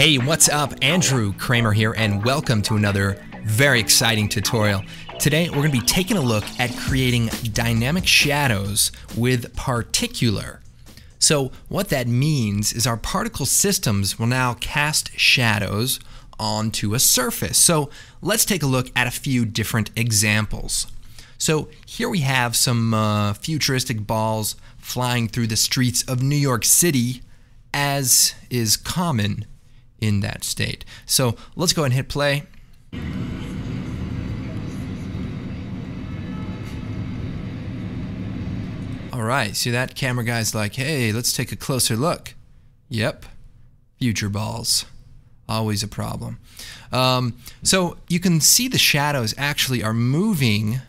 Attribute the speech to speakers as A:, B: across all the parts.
A: Hey, what's up? Andrew Kramer here, and welcome to another very exciting tutorial. Today, we're going to be taking a look at creating dynamic shadows with particular. So what that means is our particle systems will now cast shadows onto a surface. So let's take a look at a few different examples. So here we have some futuristic balls flying through the streets of New York City, as is common in that state. So let's go ahead and hit play. All right, see that? Camera guy's like, hey, let's take a closer look. Yep, future balls. Always a problem. So you can see the shadows actually are moving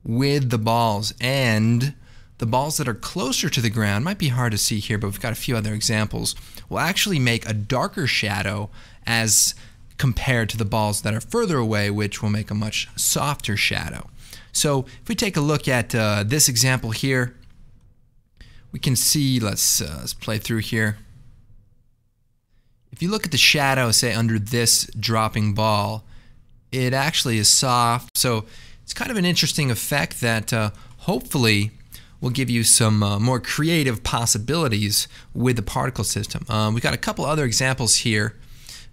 A: with the balls, and the balls that are closer to the ground, might be hard to see here, but we've got a few other examples, will actually make a darker shadow as compared to the balls that are further away, which will make a much softer shadow. So if we take a look at this example here, we can see, let's play through here. If you look at the shadow, say under this dropping ball, it actually is soft. So it's kind of an interesting effect that hopefully will give you some more creative possibilities with the particle system. We've got a couple other examples here.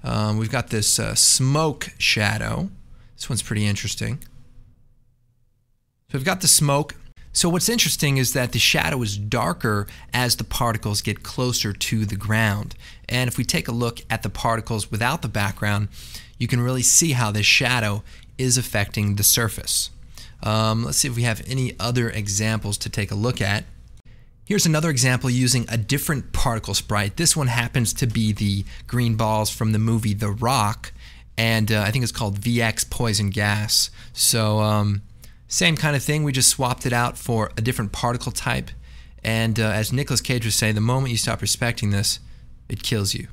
A: We've got this smoke shadow. This one's pretty interesting. So we've got the smoke. So what's interesting is that the shadow is darker as the particles get closer to the ground. And if we take a look at the particles without the background, you can really see how this shadow is affecting the surface. Let's see if we have any other examples to take a look at. Here's another example using a different particle sprite. This one happens to be the green balls from the movie The Rock, and I think it's called VX Poison Gas. So same kind of thing, we just swapped it out for a different particle type, and as Nicolas Cage would say, the moment you stop respecting this, it kills you.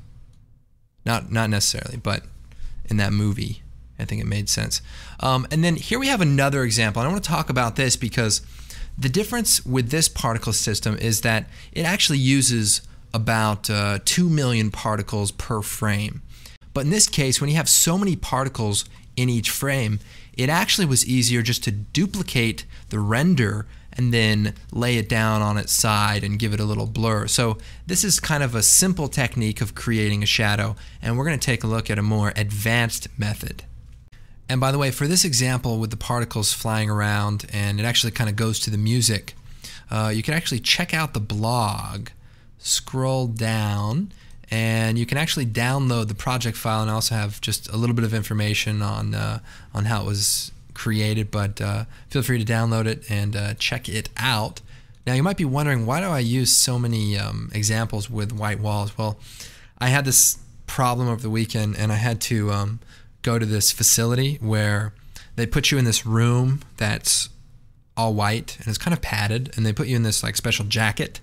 A: Not necessarily, but in that movie, I think it made sense. And then here we have another example, and I want to talk about this because the difference with this particle system is that it actually uses about 2 million particles per frame. But in this case, when you have so many particles in each frame, it actually was easier just to duplicate the render and then lay it down on its side and give it a little blur. So this is kind of a simple technique of creating a shadow, and we're going to take a look at a more advanced method. And by the way, for this example with the particles flying around, and it actually kind of goes to the music, you can actually check out the blog, scroll down, and you can actually download the project file, and I also have just a little bit of information on how it was created, but feel free to download it and check it out. Now you might be wondering, why do I use so many examples with white walls? Well, I had this problem over the weekend, and I had to go to this facility where they put you in this room that's all white and it's kind of padded, and they put you in this like special jacket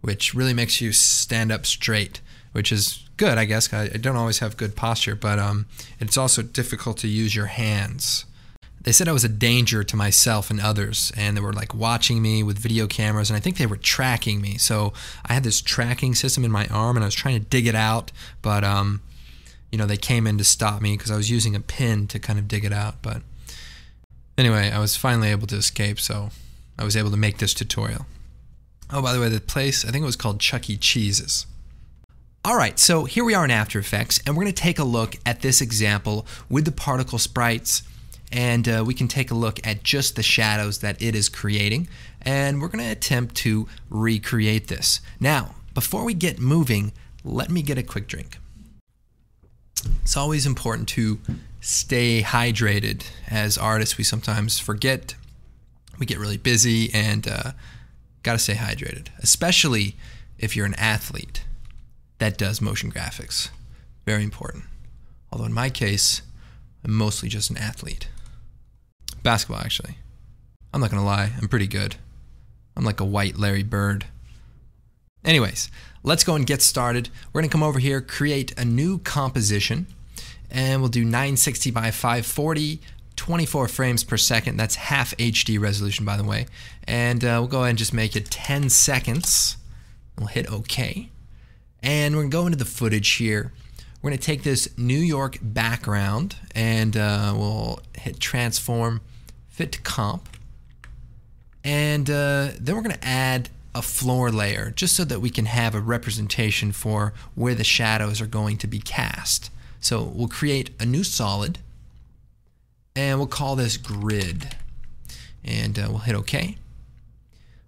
A: which really makes you stand up straight, which is good, I guess. I don't always have good posture, but it's also difficult to use your hands. They said I was a danger to myself and others, and they were like watching me with video cameras, and I think they were tracking me. So I had this tracking system in my arm, and I was trying to dig it out, but you know, they came in to stop me because I was using a pin to kind of dig it out. But anyway, I was finally able to escape, so I was able to make this tutorial. Oh, by the way, the place, I think it was called Chuck E. Cheese's. All right, so here we are in After Effects, and we're going to take a look at this example with the particle sprites, and we can take a look at just the shadows that it is creating, and we're going to attempt to recreate this. Now, before we get moving, let me get a quick drink. It's always important to stay hydrated. As artists, we sometimes forget. We get really busy, and gotta stay hydrated, especially if you're an athlete that does motion graphics. Very important. Although in my case, I'm mostly just an athlete. Basketball, actually. I'm not gonna lie, I'm pretty good. I'm like a white Larry Bird. Anyways, let's go and get started. We're gonna come over here, create a new composition, and we'll do 960 by 540, 24 frames per second. That's half HD resolution, by the way. And we'll go ahead and just make it 10 seconds. We'll hit OK. And we're going to go into the footage here. We're going to take this New York background and we'll hit transform, fit to comp. And then we're going to add a floor layer just so that we can have a representation for where the shadows are going to be cast. So we'll create a new solid and we'll call this grid. And we'll hit OK.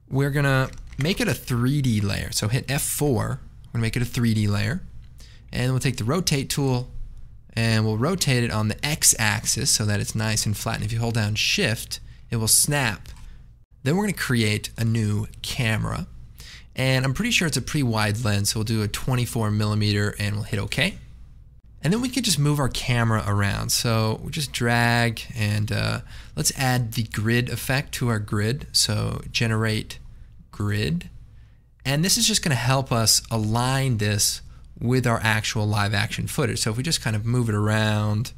A: We're going to make it a 3D layer. So hit F4. We're going to make it a 3D layer. And we'll take the rotate tool and we'll rotate it on the X-axis so that it's nice and flat. And if you hold down Shift, it will snap. Then we're going to create a new camera. And I'm pretty sure it's a pretty wide lens, so we'll do a 24mm and we'll hit OK. And then we can just move our camera around. So we'll just drag and let's add the grid effect to our grid. So generate grid. And this is just going to help us align this with our actual live action footage. So if we just kind of move it around.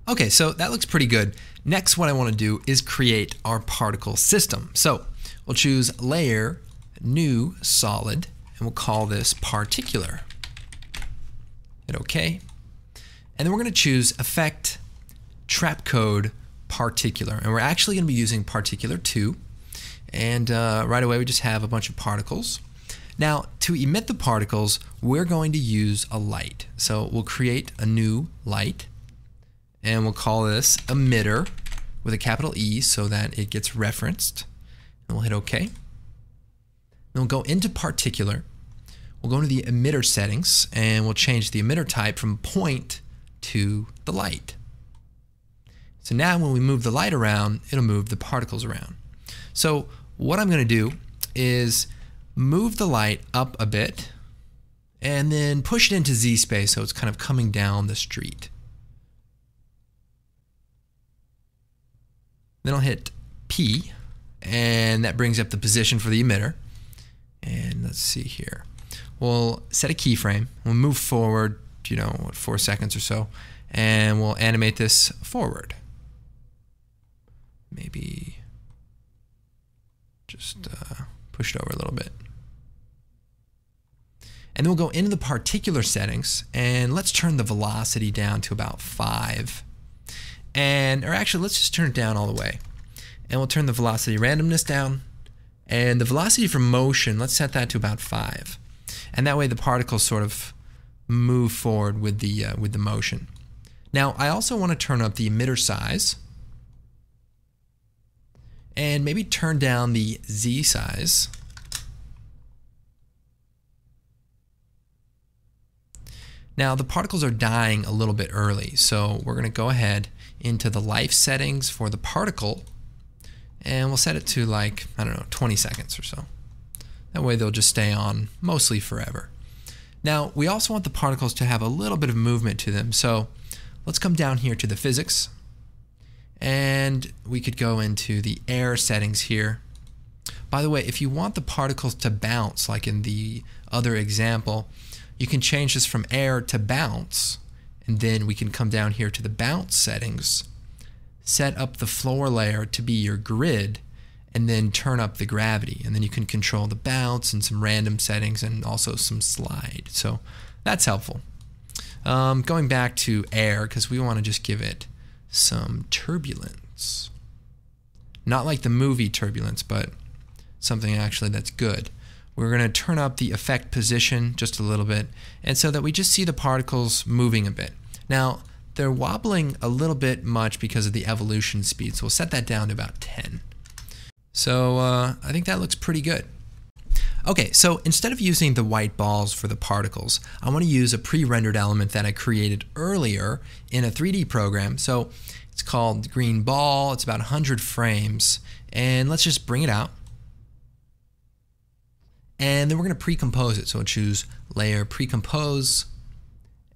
A: Okay, so that looks pretty good. Next, what I want to do is create our particle system. So we'll choose layer, new solid, and we'll call this particular. Hit OK. And then we're going to choose effect, trap code, particular. And we're actually going to be using particular 2. And right away we just have a bunch of particles. Now to emit the particles, we're going to use a light. So we'll create a new light and we'll call this emitter with a capital E so that it gets referenced. And we'll hit OK. Then we'll go into particular. We'll go into the emitter settings and we'll change the emitter type from point to the light. So now when we move the light around, it'll move the particles around. So what I'm going to do is move the light up a bit and then push it into Z space so it's kind of coming down the street. Then I'll hit P and that brings up the position for the emitter. And let's see here. We'll set a keyframe. We'll move forward, 4 seconds or so, and we'll animate this forward. Maybe just push it over a little bit. And then we'll go into the particular settings and let's turn the velocity down to about 5. Or actually, let's just turn it down all the way. And we'll turn the velocity randomness down. And the velocity for motion, let's set that to about 5. And that way the particles sort of move forward with the motion. Now, I also want to turn up the emitter size. And maybe turn down the Z size. Now the particles are dying a little bit early, so we're going to go ahead into the life settings for the particle and we'll set it to like, 20 seconds or so. That way they'll just stay on mostly forever. Now we also want the particles to have a little bit of movement to them, so let's come down here to the physics. And we could go into the air settings here. By the way, if you want the particles to bounce, like in the other example, you can change this from air to bounce. And then we can come down here to the bounce settings, set up the floor layer to be your grid, and then turn up the gravity. And then you can control the bounce and some random settings and also some slide. So that's helpful. Going back to air, because we want to just give it some turbulence. Not like the movie turbulence, but something actually that's good. We're going to turn up the effect position just a little bit, and so that we just see the particles moving a bit. Now, they're wobbling a little bit much because of the evolution speed, so we'll set that down to about 10. So I think that looks pretty good. Okay, so instead of using the white balls for the particles, I want to use a pre-rendered element that I created earlier in a 3D program. So it's called green ball. It's about 100 frames. And let's just bring it out. And then we're going to pre-compose it. So we'll choose layer, pre-compose,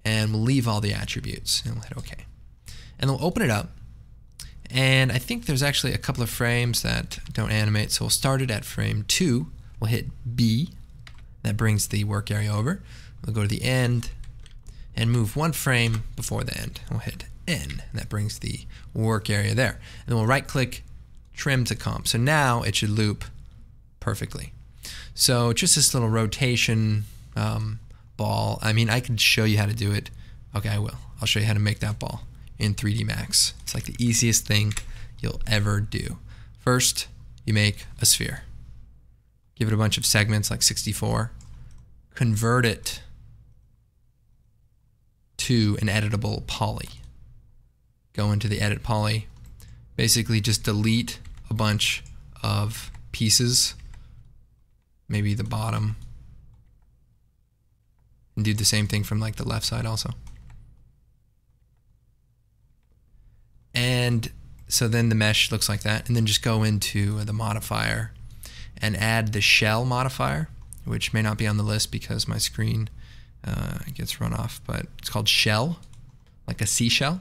A: and we'll leave all the attributes. And we'll hit OK. And we'll open it up. And I think there's actually a couple of frames that don't animate. So we'll start it at frame 2. We'll hit B, that brings the work area over. We'll go to the end and move 1 frame before the end. We'll hit N, and that brings the work area there. And then we'll right click, trim to comp. So now it should loop perfectly. So just this little rotation ball. I mean, I could show you how to do it. Okay, I will. I'll show you how to make that ball in 3D Max. It's like the easiest thing you'll ever do. First, you make a sphere. Give it a bunch of segments, like 64. Convert it to an editable poly. Go into the edit poly. Basically just delete a bunch of pieces, maybe the bottom, and do the same thing from like the left side also. And so then the mesh looks like that, and then just go into the modifier and add the shell modifier, which may not be on the list because my screen gets run off, but it's called shell, like a seashell,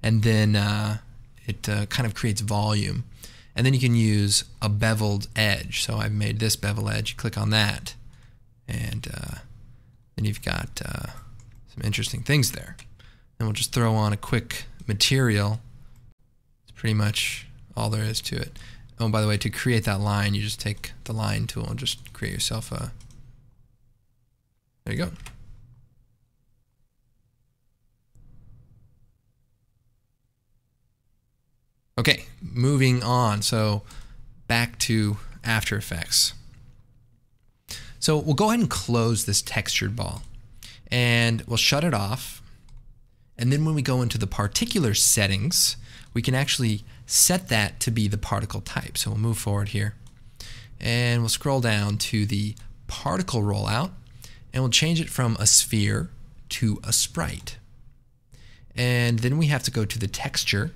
A: and then it kind of creates volume. And then you can use a beveled edge. So I've made this bevel edge. You click on that, and then you've got some interesting things there. And we'll just throw on a quick material. It's pretty much all there is to it. Oh, by the way, to create that line, you just take the line tool and just create yourself a... There you go. Okay, moving on. So back to After Effects. So we'll go ahead and close this textured ball, and we'll shut it off. And then when we go into the particular settings, we can actually set that to be the particle type. So we'll move forward here, and we'll scroll down to the particle rollout, and we'll change it from a sphere to a sprite. And then we have to go to the texture,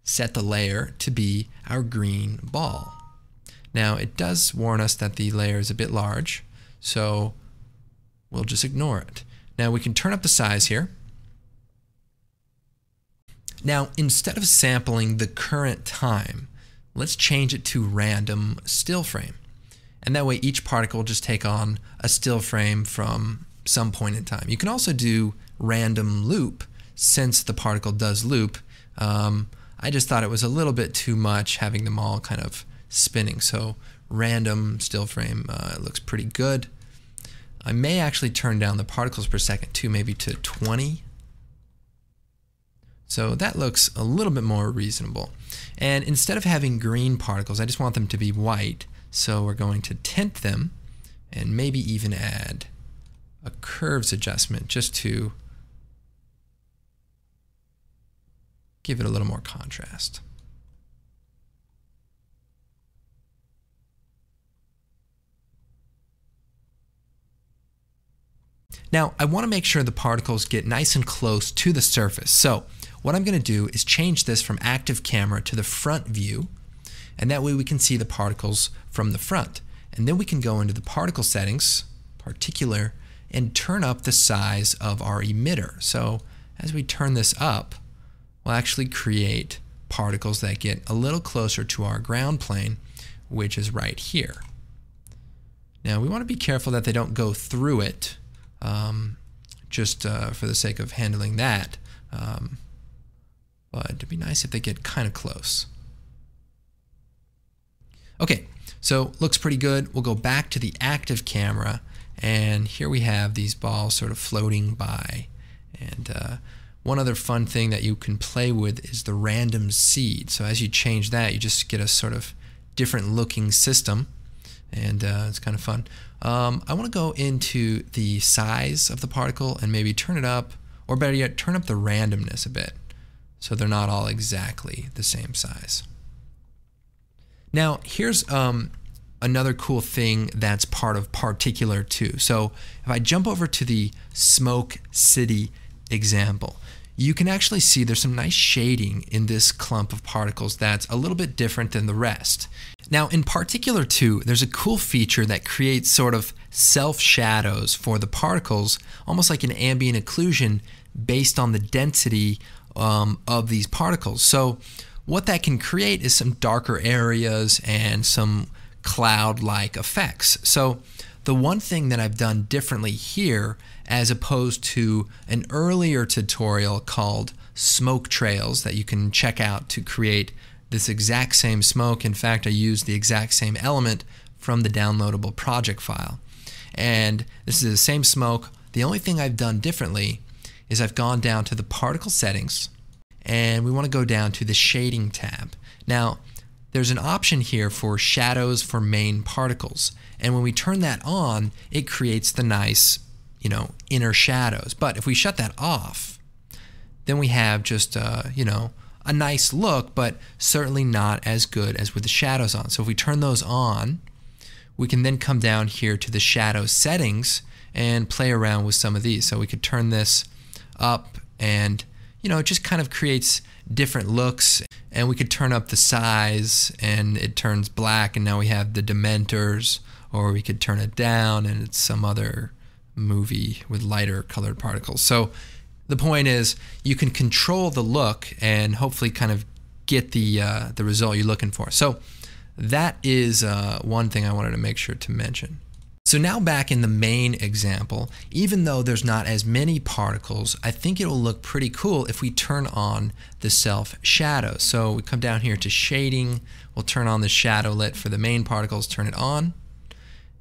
A: set the layer to be our green ball. Now it does warn us that the layer is a bit large, so we'll just ignore it. Now we can turn up the size here. Now instead of sampling the current time, let's change it to random still frame. And that way each particle will just take on a still frame from some point in time. You can also do random loop since the particle does loop. I just thought it was a little bit too much having them all kind of spinning. So random still frame looks pretty good. I may actually turn down the particles per second too, maybe to 20. So that looks a little bit more reasonable. And instead of having green particles, I just want them to be white. So we're going to tint them and maybe even add a curves adjustment just to give it a little more contrast. Now, I want to make sure the particles get nice and close to the surface. So what I'm going to do is change this from active camera to the front view, and that way we can see the particles from the front. And then we can go into the particle settings, particular, and turn up the size of our emitter. So as we turn this up, we'll actually create particles that get a little closer to our ground plane, which is right here. Now we want to be careful that they don't go through it, just for the sake of handling that. But it'd be nice if they get kind of close. Okay, so looks pretty good. We'll go back to the active camera, and here we have these balls sort of floating by. And one other fun thing that you can play with is the random seed. So as you change that, you just get a sort of different looking system, and it's kind of fun. I want to go into the size of the particle and maybe turn it up, or better yet, turn up the randomness a bit so they're not all exactly the same size. Now here's another cool thing that's part of Particular too. So if I jump over to the Smoke City example, you can actually see there's some nice shading in this clump of particles that's a little bit different than the rest. Now in Particular 2, there's a cool feature that creates sort of self-shadows for the particles, almost like an ambient occlusion based on the density of these particles. So what that can create is some darker areas and some cloud-like effects. So the one thing that I've done differently here, as opposed to an earlier tutorial called Smoke Trails that you can check out to create this exact same smoke. In fact, I used the exact same element from the downloadable project file. And this is the same smoke. The only thing I've done differently is I've gone down to the particle settings, and we want to go down to the shading tab. Now, there's an option here for shadows for main particles, and when we turn that on, it creates the nice, inner shadows. But if we shut that off, then we have just, a nice look, but certainly not as good as with the shadows on. So if we turn those on, we can then come down here to the shadow settings and play around with some of these. So we could turn this up, and it just kind of creates different looks. And we could turn up the size and it turns black, and now we have the Dementors. Or we could turn it down and it's some other movie with lighter colored particles. So the point is, you can control the look and hopefully kind of get the result you're looking for. So that is one thing I wanted to make sure to mention. So now back in the main example, even though there's not as many particles, I think it will look pretty cool if we turn on the self shadow. So we come down here to shading, we'll turn on the shadow lit for the main particles, turn it on,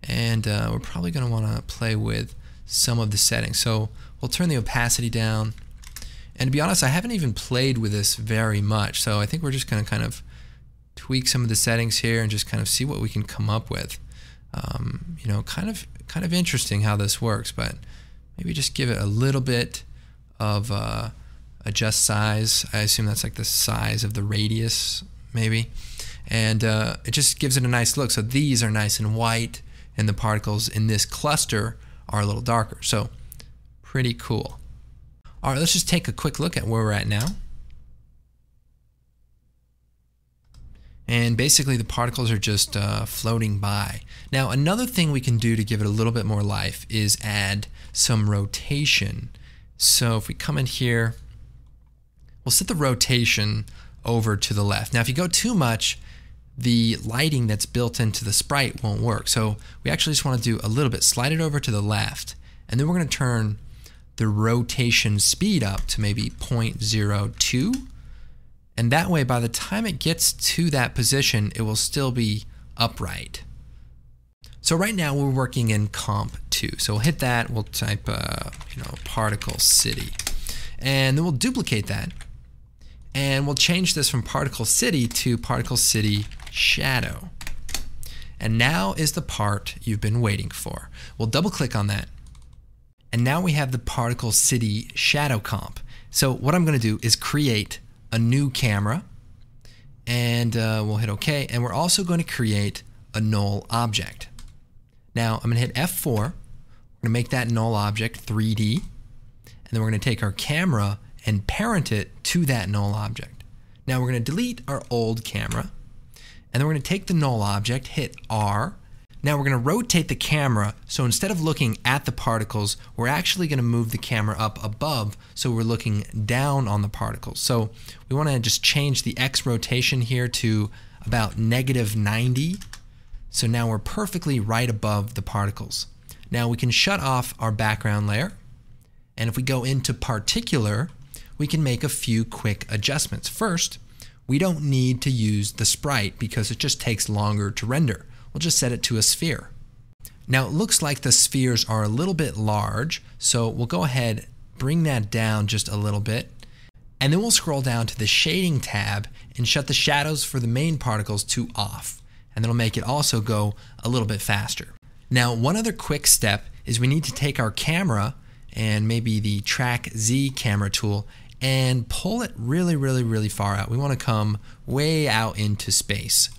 A: and we're probably going to want to play with some of the settings. So we'll turn the opacity down, and to be honest, I haven't even played with this very much, so I think we're just going to kind of tweak some of the settings here and just kind of see what we can come up with. Kind of interesting how this works, but maybe just give it a little bit of adjust size. I assume that's like the size of the radius, maybe, and it just gives it a nice look. So these are nice and white, and the particles in this cluster are a little darker. So pretty cool. All right, let's just take a quick look at where we're at now. And basically the particles are just floating by. Now another thing we can do to give it a little bit more life is add some rotation. So if we come in here, we'll set the rotation over to the left. Now if you go too much, the lighting that's built into the sprite won't work. So we actually just want to do a little bit, slide it over to the left, and then we're going to turn the rotation speed up to maybe 0.02. And that way, by the time it gets to that position, it will still be upright. So right now we're working in Comp 2. So we'll hit that, we'll type, particle city. And then we'll duplicate that. And we'll change this from particle city to particle city shadow. And now is the part you've been waiting for. We'll double click on that. And now we have the particle city shadow comp. So what I'm going to do is create a new camera, and we'll hit OK, and we're also going to create a null object. Now I'm going to hit F4, we're going to make that null object 3D, and then we're going to take our camera and parent it to that null object. Now we're going to delete our old camera, and then we're going to take the null object, hit R. Now we're going to rotate the camera, so instead of looking at the particles, we're actually going to move the camera up above, so we're looking down on the particles. So we want to just change the X rotation here to about -90. So now we're perfectly right above the particles. Now we can shut off our background layer, and if we go into particular, we can make a few quick adjustments. First, we don't need to use the sprite because it just takes longer to render. We'll just set it to a sphere. Now it looks like the spheres are a little bit large, so we'll go ahead, bring that down just a little bit, and then we'll scroll down to the shading tab and shut the shadows for the main particles to off, and that'll make it also go a little bit faster. Now one other quick step is we need to take our camera and maybe the Track Z camera tool and pull it really far out. We want to come way out into space.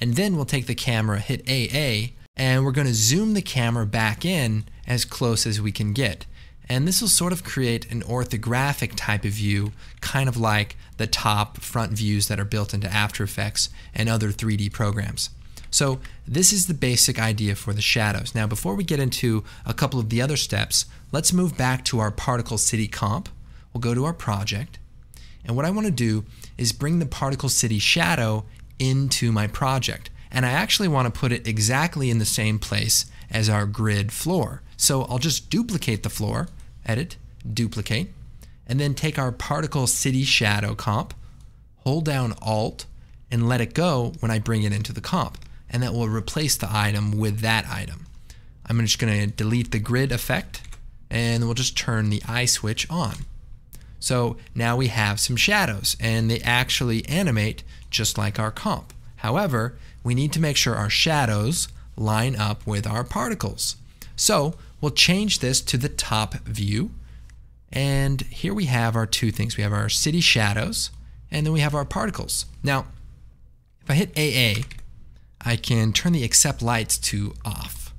A: And then we'll take the camera, hit AA, and we're going to zoom the camera back in as close as we can get. And this will sort of create an orthographic type of view, kind of like the top front views that are built into After Effects and other 3D programs. So this is the basic idea for the shadows. Now before we get into a couple of the other steps, let's move back to our Particle City comp. We'll go to our project, and what I want to do is bring the Particle City shadow into my project, and I actually want to put it exactly in the same place as our grid floor. So I'll just duplicate the floor, edit, duplicate, and then take our Particle City shadow comp, hold down Alt, and let it go when I bring it into the comp. and that will replace the item with that item. I'm just going to delete the grid effect, and we'll just turn the eye switch on. So now we have some shadows, and they actually animate just like our comp. However, we need to make sure our shadows line up with our particles. So we'll change this to the top view, and here we have our two things. We have our city shadows, and then we have our particles. Now, if I hit AA, I can turn the accept lights to off.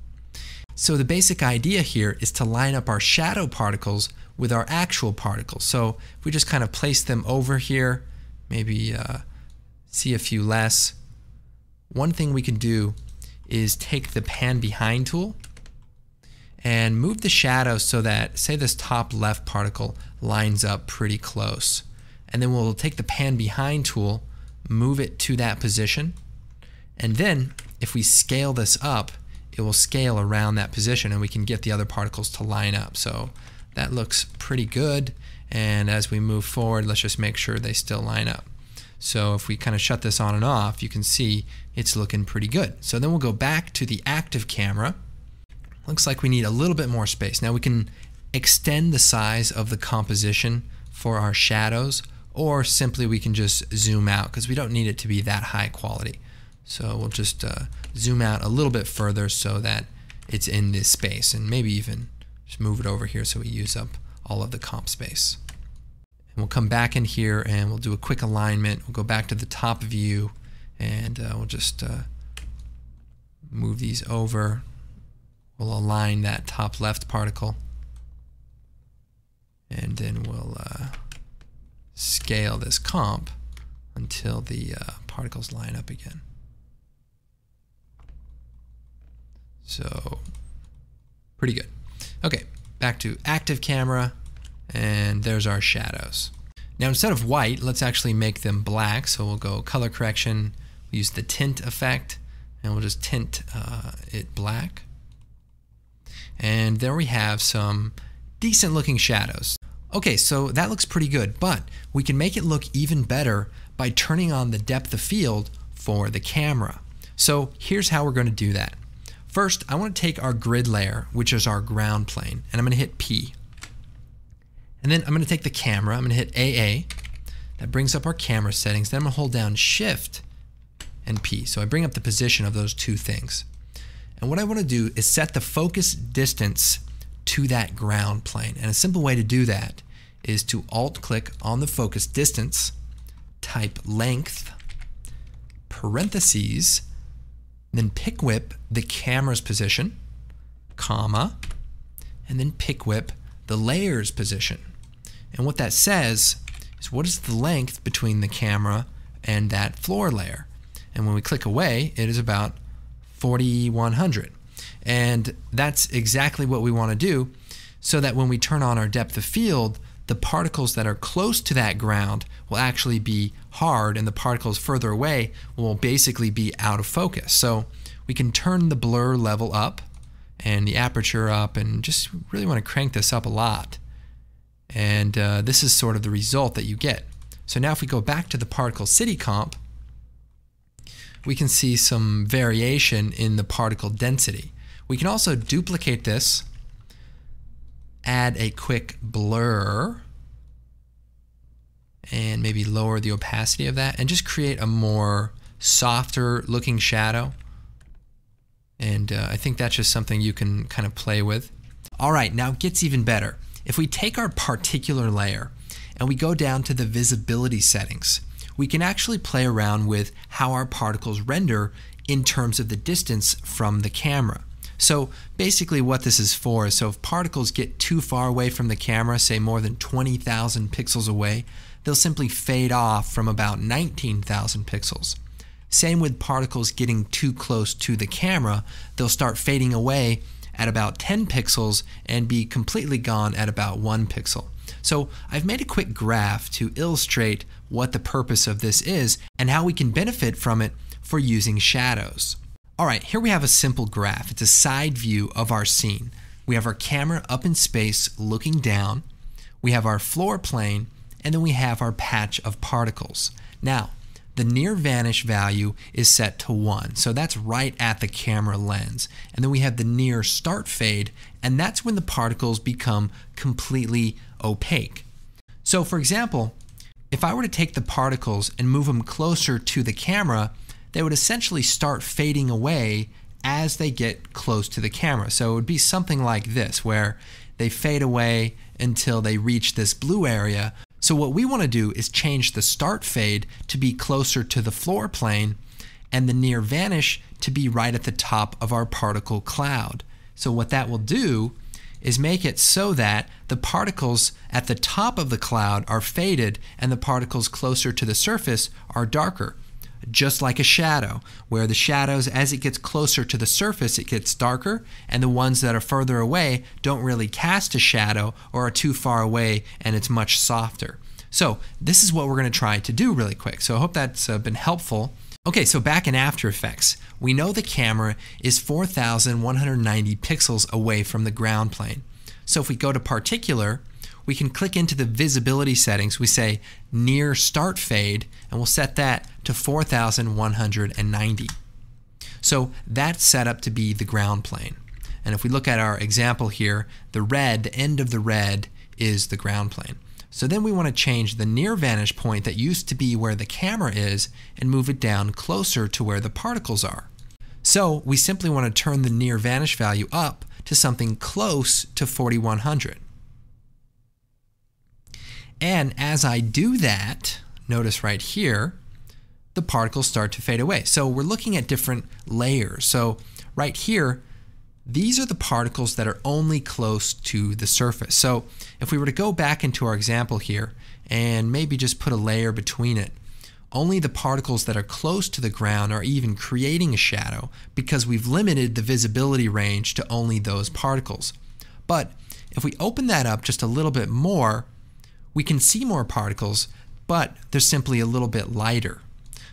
A: So the basic idea here is to line up our shadow particles with our actual particles. So if we just kind of place them over here, maybe see a few less, one thing we can do is take the pan behind tool and move the shadow so that, say, this top left particle lines up pretty close. And then we'll take the pan behind tool, move it to that position, and then if we scale this up, it will scale around that position and we can get the other particles to line up. So that looks pretty good, and as we move forward, let's just make sure they still line up. So if we kind of shut this on and off, you can see it's looking pretty good. So then we'll go back to the active camera. Looks like we need a little bit more space. Now we can extend the size of the composition for our shadows, or simply we can just zoom out because we don't need it to be that high quality. So we'll just zoom out a little bit further so that it's in this space, and maybe even just move it over here so we use up all of the comp space. And we'll come back in here and we'll do a quick alignment. We'll go back to the top view, and we'll just move these over. We'll align that top left particle, and then we'll scale this comp until the particles line up again. So pretty good. Okay, back to active camera, and there's our shadows. Now instead of white, let's actually make them black. So we'll go color correction, we'll use the tint effect, and we'll just tint it black. And there we have some decent looking shadows. Okay, so that looks pretty good, but we can make it look even better by turning on the depth of field for the camera. So here's how we're going to do that. First, I want to take our grid layer, which is our ground plane, and I'm going to hit P. And then I'm going to take the camera, I'm going to hit AA. That brings up our camera settings. Then I'm going to hold down Shift and P. So I bring up the position of those two things. And what I want to do is set the focus distance to that ground plane. And a simple way to do that is to Alt-click on the focus distance, type length, parentheses, then pick whip the camera's position, comma, and then pick whip the layer's position. And what that says is what is the length between the camera and that floor layer. And when we click away, it is about 4100. And that's exactly what we want to do, so that when we turn on our depth of field, the particles that are close to that ground will actually be hard, and the particles further away will basically be out of focus. So we can turn the blur level up and the aperture up, and just really want to crank this up a lot. And this is sort of the result that you get. So now if we go back to the particle city comp, we can see some variation in the particle density. We can also duplicate this, add a quick blur, and maybe lower the opacity of that, and just create a more softer looking shadow. And I think that's just something you can kind of play with. All right, now it gets even better. If we take our particular layer and we go down to the visibility settings, we can actually play around with how our particles render in terms of the distance from the camera. So basically what this is for is, so if particles get too far away from the camera, say more than 20,000 pixels away, they'll simply fade off from about 19,000 pixels. Same with particles getting too close to the camera, they'll start fading away at about 10 pixels and be completely gone at about 1 pixel. So I've made a quick graph to illustrate what the purpose of this is and how we can benefit from it for using shadows. All right, here we have a simple graph. It's a side view of our scene. We have our camera up in space looking down, we have our floor plane, and then we have our patch of particles. Now, the near vanish value is set to 1. So that's right at the camera lens. And then we have the near start fade, and that's when the particles become completely opaque. So for example, if I were to take the particles and move them closer to the camera, they would essentially start fading away as they get close to the camera. So it would be something like this, where they fade away until they reach this blue area. So what we want to do is change the start fade to be closer to the floor plane and the near vanish to be right at the top of our particle cloud. So what that will do is make it so that the particles at the top of the cloud are faded and the particles closer to the surface are darker. Just like a shadow, where the shadows, as it gets closer to the surface, it gets darker, and the ones that are further away don't really cast a shadow or are too far away and it's much softer. So this is what we're going to try to do really quick. So I hope that's been helpful. Okay, so back in After Effects, we know the camera is 4,190 pixels away from the ground plane. So if we go to Particular, we can click into the visibility settings. We say near start fade, and we'll set that to 4,190. So that's set up to be the ground plane. And if we look at our example here, the red, the end of the red is the ground plane. So then we want to change the near vanish point that used to be where the camera is and move it down closer to where the particles are. So we simply want to turn the near vanish value up to something close to 4,100. And as I do that, notice right here, the particles start to fade away. So we're looking at different layers. So right here, these are the particles that are only close to the surface. So if we were to go back into our example here and maybe just put a layer between it, only the particles that are close to the ground are even creating a shadow because we've limited the visibility range to only those particles. But if we open that up just a little bit more, we can see more particles, but they're simply a little bit lighter.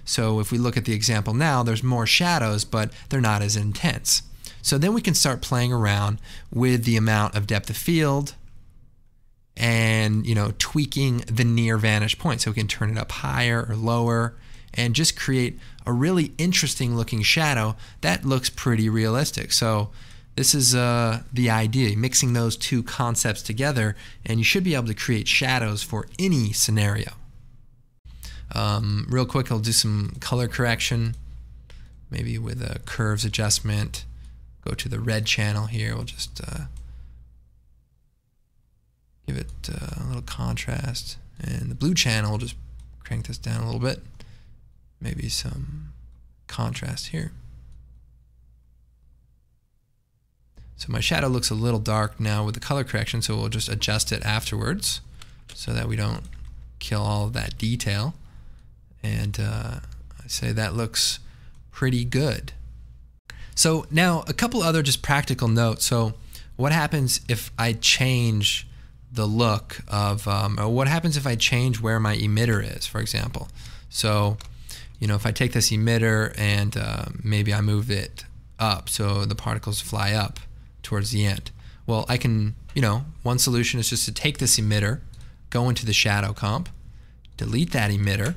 A: So if we look at the example now, there's more shadows, but they're not as intense. So then we can start playing around with the amount of depth of field and, tweaking the near vanish point. So we can turn it up higher or lower and just create a really interesting looking shadow that looks pretty realistic. So this is the idea, mixing those two concepts together, and you should be able to create shadows for any scenario. Real quick, I'll do some color correction, maybe with a curves adjustment. Go to the red channel here. We'll just give it a little contrast. And the blue channel, we'll just crank this down a little bit. Maybe some contrast here. So my shadow looks a little dark now with the color correction, so we'll just adjust it afterwards so that we don't kill all of that detail. And I say that looks pretty good. So now a couple other just practical notes. So what happens if I change the look of, or what happens if I change where my emitter is, for example? So, if I take this emitter and maybe I move it up so the particles fly up towards the end. Well, I can, one solution is just to take this emitter, go into the shadow comp, delete that emitter,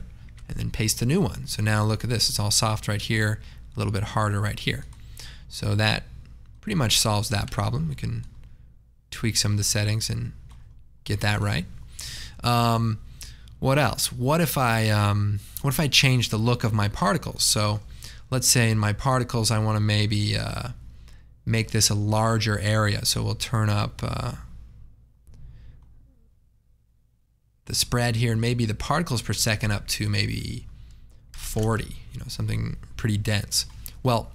A: and then paste a new one. So now look at this, it's all soft right here, a little bit harder right here. So that pretty much solves that problem. We can tweak some of the settings and get that right. What else? What if I change the look of my particles? So let's say in my particles I want to maybe make this a larger area. So we'll turn up the spread here and maybe the particles per second up to maybe 40, something pretty dense. Well,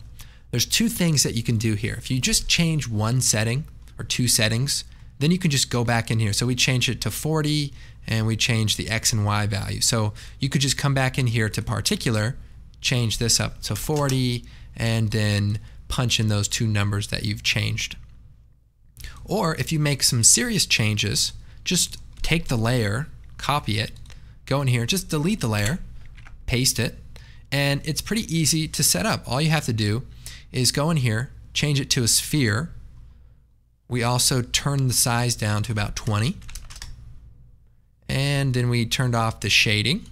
A: there's two things that you can do here. If you just change one setting or two settings, then you can just go back in here. So we change it to 40 and we change the X and Y value. So you could just come back in here to Particular, change this up to 40, and then punch in those two numbers that you've changed. Or if you make some serious changes, just take the layer, copy it, go in here, just delete the layer, paste it, and it's pretty easy to set up. All you have to do is go in here, change it to a sphere. We also turn the size down to about 20. And then we turned off the shading.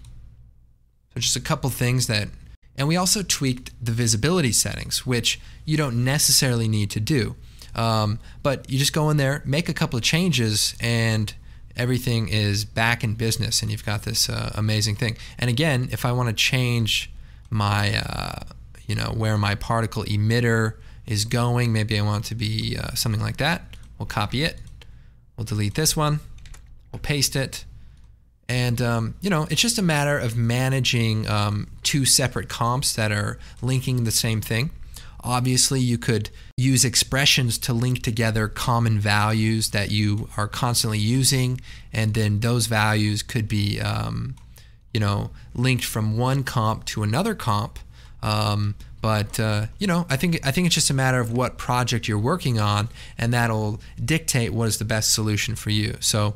A: So just a couple things that, and we also tweaked the visibility settings, which you don't necessarily need to do. But you just go in there, make a couple of changes, and everything is back in business, and you've got this amazing thing. And again, if I want to change my, where my particle emitter is going, maybe I want it to be something like that, we'll copy it, we'll delete this one, we'll paste it, and it's just a matter of managing two separate comps that are linking the same thing. Obviously, you could use expressions to link together common values that you are constantly using, and then those values could be, linked from one comp to another comp. But I think it's just a matter of what project you're working on, and that'll dictate what is the best solution for you. So,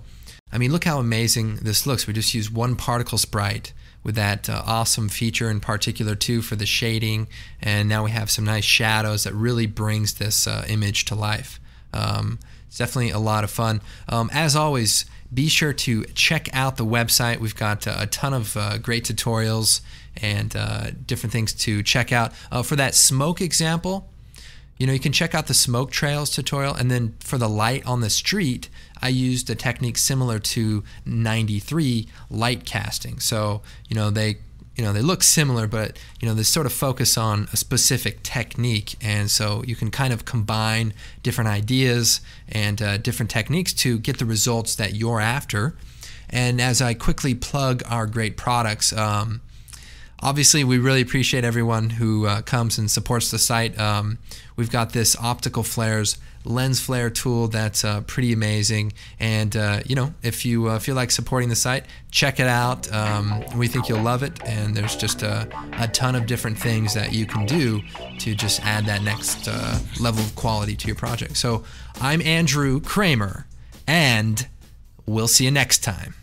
A: I mean, look how amazing this looks. We just used one particle sprite with that awesome feature in particular too for the shading, and now we have some nice shadows that really brings this image to life. It's definitely a lot of fun. As always, be sure to check out the website. We've got a ton of great tutorials and different things to check out. For that smoke example, you can check out the smoke trails tutorial, and then for the light on the street, I used a technique similar to 93 light casting. So they look similar, but they sort of focus on a specific technique, and so you can kind of combine different ideas and different techniques to get the results that you're after. And as I quickly plug our great products, obviously, we really appreciate everyone who comes and supports the site. We've got this optical flares lens flare tool that's pretty amazing, and if you feel like supporting the site, check it out. We think you'll love it, and there's just a ton of different things that you can do to just add that next level of quality to your project. So I'm Andrew Kramer, and we'll see you next time.